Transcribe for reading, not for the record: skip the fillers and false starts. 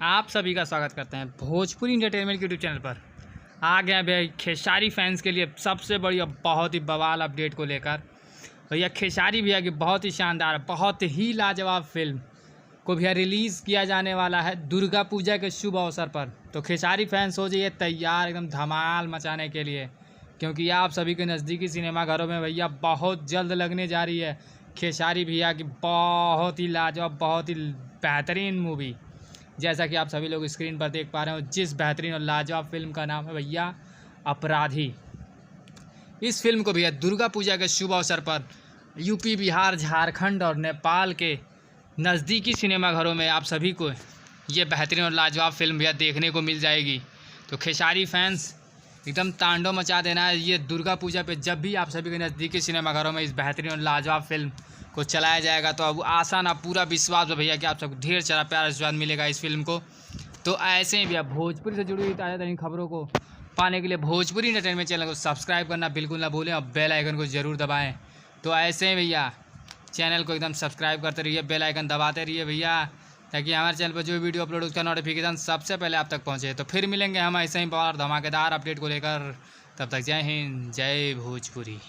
आप सभी का स्वागत करते हैं भोजपुरी एंटरटेनमेंट के यूट्यूब चैनल पर। आ गए भैया खेसारी फैंस के लिए सबसे बड़ी और बहुत ही बवाल अपडेट को लेकर। भैया खेसारी भैया की बहुत ही शानदार, बहुत ही लाजवाब फिल्म को भैया रिलीज़ किया जाने वाला है दुर्गा पूजा के शुभ अवसर पर। तो खेसारी फैंस हो जाइए तैयार एकदम धमाल मचाने के लिए, क्योंकि आप सभी के नज़दीकी सिनेमाघरों में भैया बहुत जल्द लगने जा रही है खेसारी भैया की बहुत ही लाजवाब, बहुत ही बेहतरीन मूवी। जैसा कि आप सभी लोग स्क्रीन पर देख पा रहे हो, जिस बेहतरीन और लाजवाब फिल्म का नाम है भैया अपराधी। इस फिल्म को भैया दुर्गा पूजा के शुभ अवसर पर यूपी, बिहार, झारखंड और नेपाल के नज़दीकी सिनेमाघरों में आप सभी को ये बेहतरीन और लाजवाब फिल्म भैया देखने को मिल जाएगी। तो खेसारी फैंस एकदम तांडव मचा देना है ये दुर्गा पूजा पे। जब भी आप सभी के नज़दीकी सिनेमाघरों में इस बेहतरीन और लाजवाब फिल्म को चलाया जाएगा, तो अब आसान आप पूरा विश्वास है भैया कि आप सबको ढेर सारा प्यार आशीर्वाद मिलेगा इस फिल्म को। तो ऐसे ही भैया भोजपुरी से जुड़ी हुई ताज़ा तरीन खबरों को पाने के लिए भोजपुरी एंटरटेनमेंट चैनल को सब्सक्राइब करना बिल्कुल ना भूलें और बेल आइकन को ज़रूर दबाएँ। तो ऐसे ही भैया चैनल को एकदम सब्सक्राइब करते रहिए, बेल आइकन दबाते रहिए भैया, ताकि हमारे चैनल पर जो वीडियो अपलोड उसका नोटिफिकेशन सबसे पहले आप तक पहुंचे। तो फिर मिलेंगे हम ऐसे ही बहुत धमाकेदार अपडेट को लेकर। तब तक जय हिंद, जय भोजपुरी।